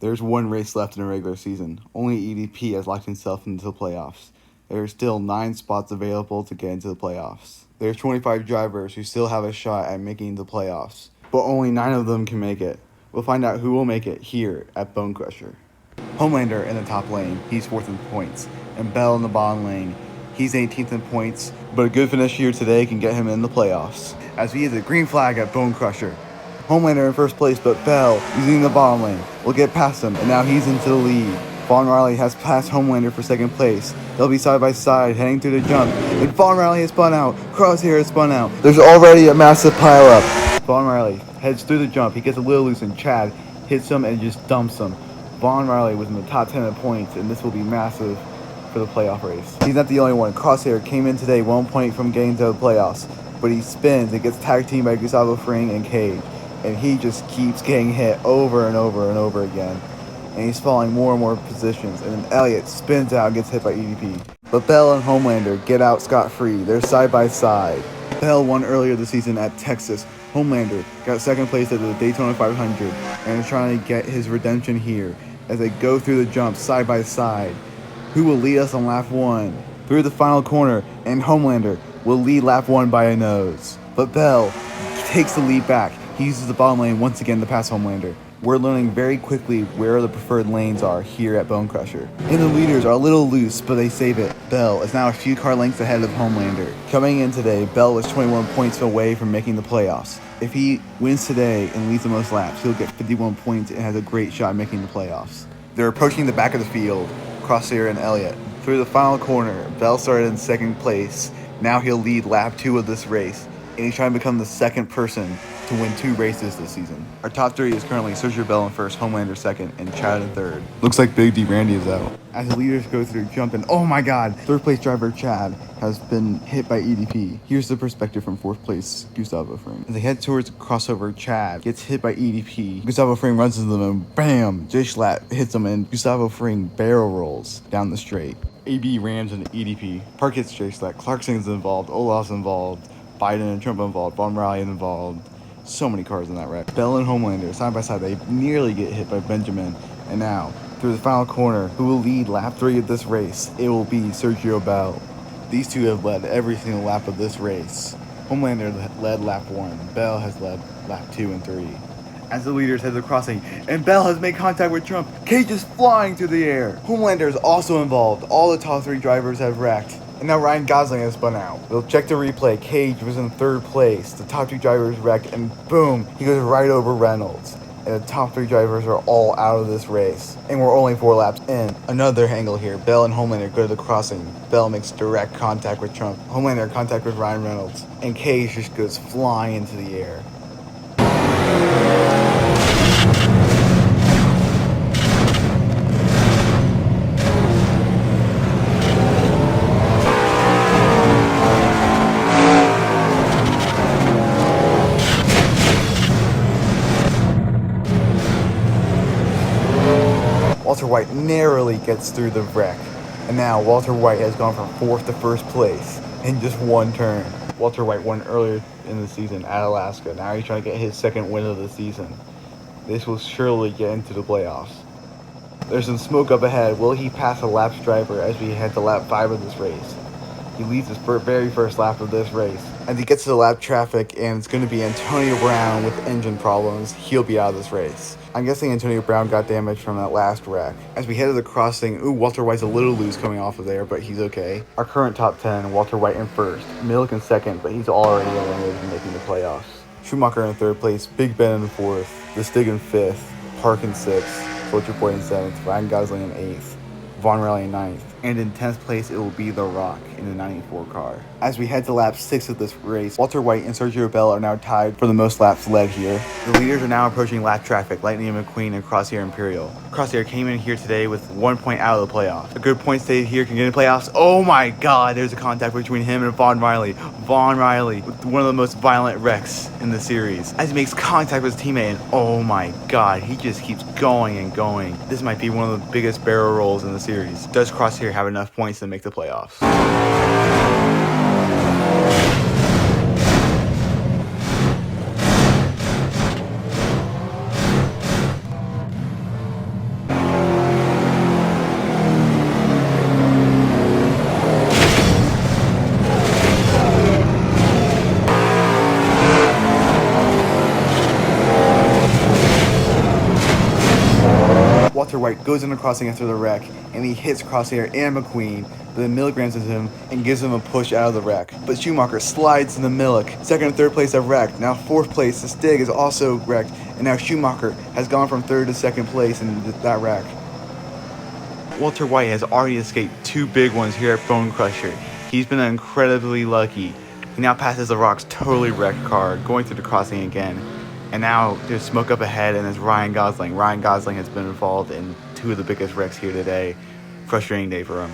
There's one race left in the regular season. Only EDP has locked himself into the playoffs. There are still 9 spots available to get into the playoffs. There's 25 drivers who still have a shot at making the playoffs, but only 9 of them can make it. We'll find out who will make it here at Bone Crusher. Homelander in the top lane, he's 4th in points, and Bell in the bottom lane, he's 18th in points, but a good finish here today can get him in the playoffs. As we hit the green flag at Bone Crusher, Homelander in first place, but Bell, using the bottom lane, will get past him, and now he's into the lead. Vaughn Riley has passed Homelander for 2nd place. They'll be side by side, heading through the jump, and Vaughn Riley has spun out. Crosshair has spun out. There's already a massive pileup. Vaughn Riley heads through the jump. He gets a little loose, and Chad hits him and just dumps him. Vaughn Riley was in the top 10 in points, and this will be massive for the playoff race. He's not the only one. Crosshair came in today 1 point from getting to the playoffs, but he spins and gets tag teamed by Gustavo Fring and Cage, and he just keeps getting hit over and over and over again, and he's falling more and more positions, and then Elliott spins out and gets hit by EDP. But Bell and Homelander get out scot-free. They're side by side. Bell won earlier this season at Texas. Homelander got 2nd place at the Daytona 500 and is trying to get his redemption here as they go through the jump side by side. Who will lead us on lap 1? Through the final corner, and Homelander will lead lap 1 by a nose. But Bell takes the lead back. He uses the bottom lane once again to pass Homelander. We're learning very quickly where the preferred lanes are here at Bone Crusher. And the leaders are a little loose, but they save it. Bell is now a few car lengths ahead of Homelander. Coming in today, Bell was 21 points away from making the playoffs. If he wins today and leads the most laps, he'll get 51 points and has a great shot at making the playoffs. They're approaching the back of the field, Crosshair and Elliott. Through the final corner, Bell started in 2nd place. Now he'll lead lap 2 of this race, and he's trying to become the 2nd person to win 2 races this season. Our top 3 is currently Sergio Bell in 1st, Homelander 2nd, and Chad in 3rd. Looks like Big D Randy is out. As the leaders go through jump, and oh my god, 3rd place driver Chad has been hit by EDP. Here's the perspective from 4th place Gustavo Fring. As they head towards the crossover, Chad gets hit by EDP. Gustavo Fring runs into them and bam! J Schlatt hits him and Gustavo Fring barrel rolls down the straight. AB rams into EDP. Park hits J Schlatt. Clarkson's involved. Olaf's involved. Biden and Trump involved. Vaughn Riley involved. So many cars in that wreck. Bell and Homelander, side by side, they nearly get hit by Benjamin. And now, through the final corner, who will lead lap 3 of this race? It will be Sergio Bell. These two have led every single lap of this race. Homelander led lap 1. Bell has led lap 2 and 3. As the leaders head to the crossing, and Bell has made contact with Trump. Cage is flying through the air. Homelander is also involved. All the top 3 drivers have wrecked. And now Ryan Gosling has spun out. We'll check the replay. Cage was in 3rd place. The top 2 drivers wrecked, and boom, he goes right over Reynolds. And the top 3 drivers are all out of this race. And we're only 4 laps in. Another angle here. Bell and Homelander go to the crossing. Bell makes direct contact with Trump. Homelander contact with Ryan Reynolds. And Cage just goes flying into the air. Walter White narrowly gets through the wreck, and now Walter White has gone from 4th to 1st place in just 1 turn. Walter White won earlier in the season at Alaska. Now he's trying to get his 2nd win of the season. This will surely get into the playoffs. There's some smoke up ahead. Will he pass a laps driver as we head to lap 5 of this race? He leads his very first lap of this race. As he gets to the lap traffic, and it's going to be Antonio Brown with engine problems, he'll be out of this race. I'm guessing Antonio Brown got damaged from that last wreck. As we head to the crossing, Walter White's a little loose coming off of there, but he's okay. Our current top 10, Walter White in 1st, Milik in 2nd, but he's already eliminated from making the playoffs. Schumacher in 3rd place, Big Ben in 4th, Lustig in 5th, Park in 6th, Soldier Boy in 7th, Ryan Gosling in 8th, Vaughn Riley in 9th, and in 10th place it will be The Rock in the 94 car. As we head to lap 6 of this race, Walter White and Sergio Bell are now tied for the most laps led here. The leaders are now approaching lap traffic, Lightning McQueen and Crosshair Imperial. Crosshair came in here today with 1 point out of the playoffs. A good point stayed here can get in the playoffs. Oh my god, there's a contact between him and Vaughn Riley. Vaughn Riley with one of the most violent wrecks in the series. As he makes contact with his teammate, and oh my god, he just keeps going and going. This might be one of the biggest barrel rolls in the series. Does Crosshair have enough points to make the playoffs? Walter White goes into crossing after the wreck, and he hits Crosshair and McQueen, but then Milik rams into him and gives him a push out of the wreck. But Schumacher slides into Milik. Second and third place have wrecked. Now fourth place, the Stig is also wrecked, and now Schumacher has gone from third to second place in that wreck. Walter White has already escaped two big ones here at Bone Crusher. He's been incredibly lucky. He now passes the Rock's totally wrecked car, going through the crossing again. And now there's smoke up ahead, and there's Ryan Gosling. Ryan Gosling has been involved in two of the biggest wrecks here today. Frustrating day for him.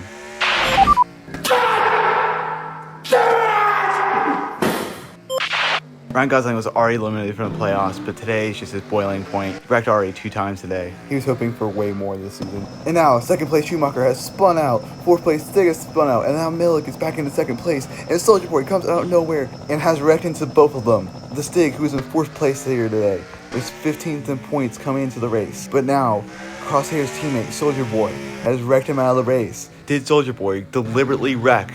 Ryan Gosling was already eliminated from the playoffs, but today is just his boiling point. He wrecked already 2 times today. He was hoping for way more this season. And now, second place Schumacher has spun out. Fourth place Stig has spun out. And now Milik is back into second place. And Soldier Boy comes out of nowhere and has wrecked into both of them. The Stig, who was in fourth place here today, was 15th in points coming into the race. But now, Crosshair's teammate, Soldier Boy, has wrecked him out of the race. Did Soldier Boy deliberately wreck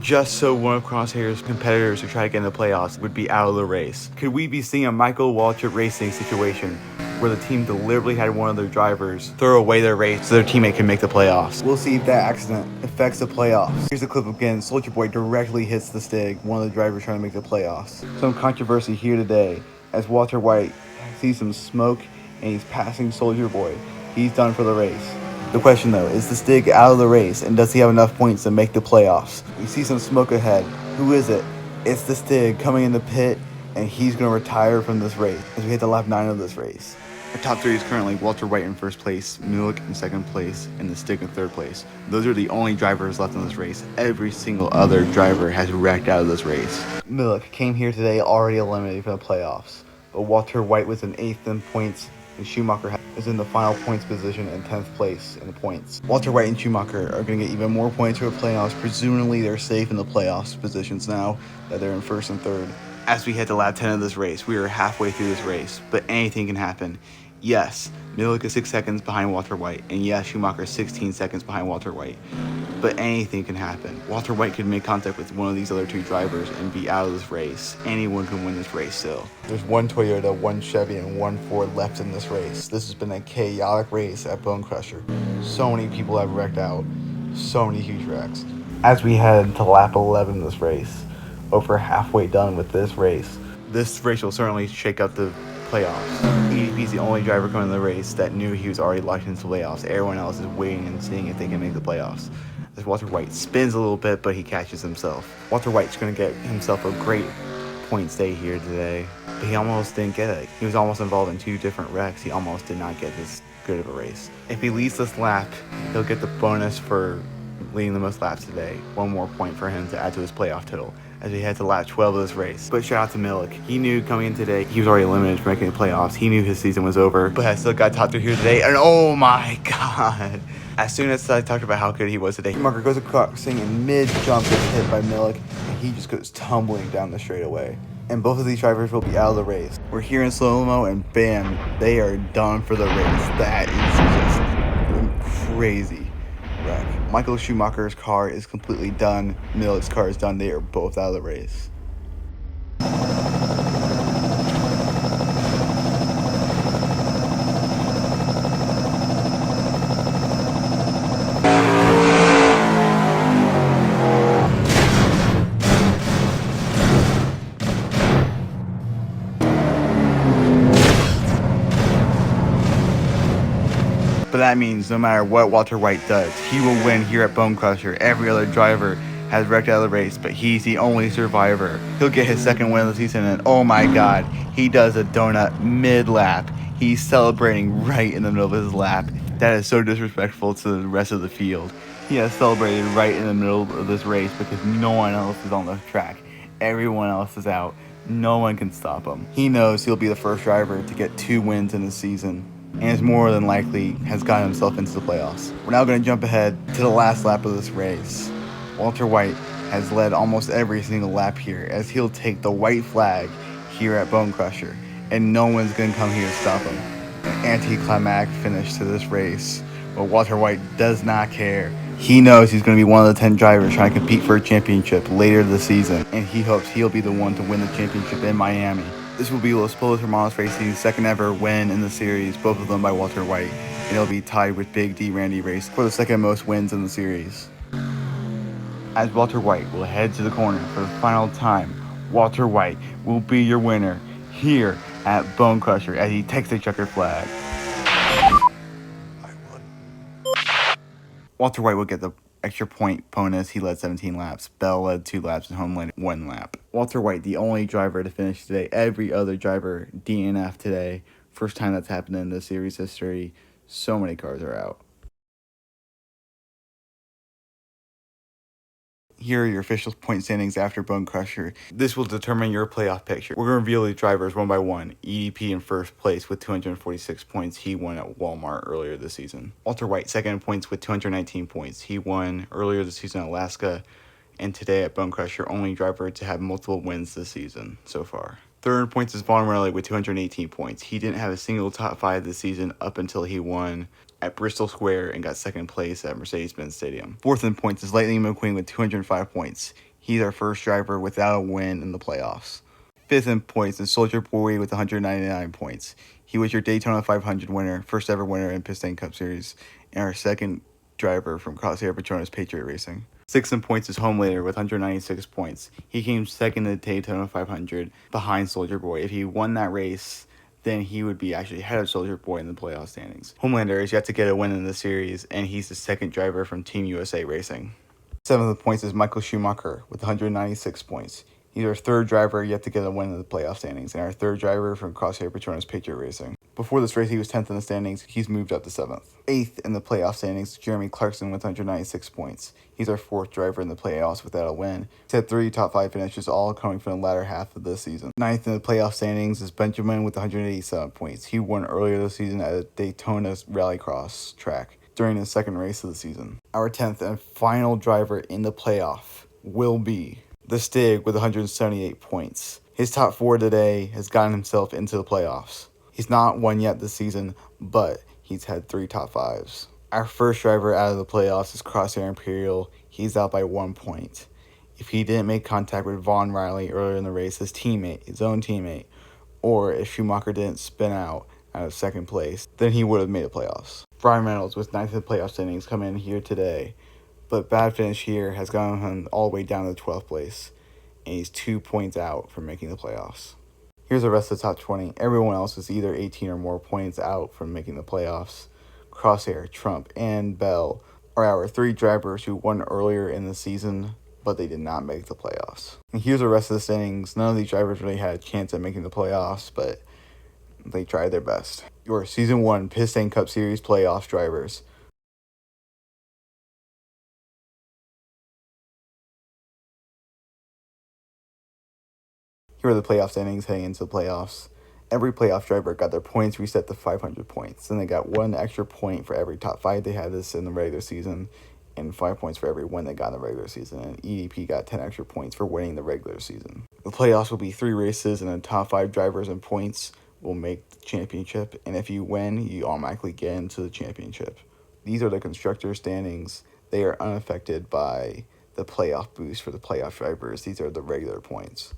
just so one of Crosshair's competitors who try to get in the playoffs would be out of the race? Could we be seeing a Michael Waltrip Racing situation where the team deliberately had one of their drivers throw away their race so their teammate can make the playoffs? We'll see if that accident affects the playoffs. Here's a clip again. Soldier Boy directly hits the Stig, one of the drivers trying to make the playoffs. Some controversy here today as Walter White sees some smoke and he's passing Soldier Boy. He's done for the race. The question though, is the Stig out of the race and does he have enough points to make the playoffs? We see some smoke ahead. Who is it? It's the Stig coming in the pit, and he's going to retire from this race as we hit the lap 9 of this race. Our top 3 is currently Walter White in first place, Milik in second place, and the Stig in third place. Those are the only drivers left in this race. Every single other driver has wrecked out of this race. Milik came here today already eliminated from the playoffs, but Walter White was in 8th in points, and Schumacher is in the final points position in 10th place in the points. Walter White and Schumacher are going to get even more points for the playoffs. Presumably they're safe in the playoffs positions now that they're in first and third. As we head to lap 10 of this race, we are halfway through this race, but anything can happen. Yes, Milik is 6 seconds behind Walter White, and yes, Schumacher is 16 seconds behind Walter White. But anything can happen. Walter White could make contact with one of these other 2 drivers and be out of this race. Anyone can win this race still. There's 1 Toyota, 1 Chevy, and 1 Ford left in this race. This has been a chaotic race at Bone Crusher. So many people have wrecked out. So many huge wrecks. As we head to lap 11 of this race, over halfway done with this race. This race will certainly shake up the playoffs. EDP's the only driver coming to the race that knew he was already locked into the playoffs. Everyone else is waiting and seeing if they can make the playoffs. As Walter White spins a little bit, but he catches himself. Walter White's going to get himself a great point stay here today, but he almost didn't get it. He was almost involved in 2 different wrecks. He almost did not get this good of a race. If he leads this lap, he'll get the bonus for leading the most laps today. 1 more point for him to add to his playoff total as we head to lap 12 of this race. But shout out to Milik. He knew coming in today he was already eliminated from making the playoffs. He knew his season was over, but I still got top 3 here today, and oh my god. As soon as I talked about how good he was today, Schumacher goes across and mid-jump gets hit by Milik, and he just goes tumbling down the straightaway. And both of these drivers will be out of the race. We're here in slow-mo, and bam, they are done for the race. That is just crazy wreck. Michael Schumacher's car is completely done. Milik's car is done. They are both out of the race. But that means no matter what Walter White does, he will win here at Bone Crusher. Every other driver has wrecked out of the race, but he's the only survivor. He'll get his second win of the season, and oh my god, he does a donut mid-lap. He's celebrating right in the middle of his lap. That is so disrespectful to the rest of the field. He has celebrated right in the middle of this race because no one else is on the track. Everyone else is out. No one can stop him. He knows he'll be the first driver to get 2 wins in the season, and is more than likely has gotten himself into the playoffs. We're now going to jump ahead to the last lap of this race. Walter White has led almost every single lap here as he'll take the white flag here at Bone Crusher, and no one's going to come here to stop him. An anticlimactic finish to this race, but Walter White does not care. He knows he's going to be one of the 10 drivers trying to compete for a championship later this season, and he hopes he'll be the one to win the championship in Miami. This will be Los Pollos Hermanos Racing's second ever win in the series, both of them by Walter White. and it'll be tied with Big D Randy Race for the second most wins in the series. As Walter White will head to the corner for the final time, Walter White will be your winner here at Bone Crusher as he takes the checkered flag. Walter White will get the extra point bonus. He led 17 laps. Bell led 2 laps and Home led 1 lap. Walter White, the only driver to finish today. Every other driver DNF today. First time that's happened in the series history. So many cars are out. Here are your official point standings after Bone Crusher. This will determine your playoff picture. We're going to reveal the drivers one by one. EDP in first place with 246 points. He won at Walmart earlier this season. Walter White second in points with 219 points. He won earlier this season at Alaska. And today at Bone Crusher, only driver to have multiple wins this season so far. Third in points is Vaughn Riley with 218 points. He didn't have a single top 5 this season up until he won at Bristol Square and got second place at Mercedes-Benz Stadium. Fourth in points is Lightning McQueen with 205 points. He's our first driver without a win in the playoffs. Fifth in points is Soldier Boy with 199 points. He was your Daytona 500 winner, first ever winner in Piston Cup Series, and our second driver from Crosshair Petronas Patriot Racing. Sixth in points is Homelander with 196 points. He came second in the Daytona 500 behind Soldier Boy. If he won that race, then he would be actually ahead of Soldier Boy in the playoff standings. Homelander is yet to get a win in the series, and he's the second driver from Team USA Racing. Seventh in points is Michael Schumacher with 196 points. He's our third driver yet to get a win in the playoff standings, and our third driver from Crosshair Petronas Patriot Racing. Before this race, he was 10th in the standings. He's moved up to 7th. 8th in the playoff standings, Jeremy Clarkson with 196 points. He's our fourth driver in the playoffs without a win. He's had 3 top 5 finishes, all coming from the latter half of this season. 9th in the playoff standings is Benjamin with 187 points. He won earlier this season at a Daytona Rallycross track during his second race of the season. Our 10th and final driver in the playoff will be the Stig with 178 points. His top 4 today has gotten himself into the playoffs. He's not won yet this season, but he's had 3 top 5s. Our first driver out of the playoffs is Crosshair Imperial. He's out by 1 point. If he didn't make contact with Vaughn Riley earlier in the race, his own teammate, or if Schumacher didn't spin out of second place, then he would have made the playoffs. Brian Reynolds with 9th in the playoff standings coming in here today, but bad finish here has gotten him all the way down to 12th place, and he's 2 points out from making the playoffs. Here's the rest of the top 20. Everyone else is either 18 or more points out from making the playoffs. Crosshair, Trump, and Bell are our 3 drivers who won earlier in the season, but they did not make the playoffs. And here's the rest of the standings. None of these drivers really had a chance at making the playoffs, but they tried their best. Your Season 1 Piston Cup Series playoffs drivers. Here are the playoff standings heading into the playoffs. Every playoff driver got their points reset to 500 points. Then they got 1 extra point for every top 5 they had this in the regular season, and 5 points for every win they got in the regular season. And EDP got 10 extra points for winning the regular season. The playoffs will be 3 races, and the top 5 drivers and points will make the championship. And if you win, you automatically get into the championship. These are the constructor standings. They are unaffected by the playoff boost for the playoff drivers. These are the regular points.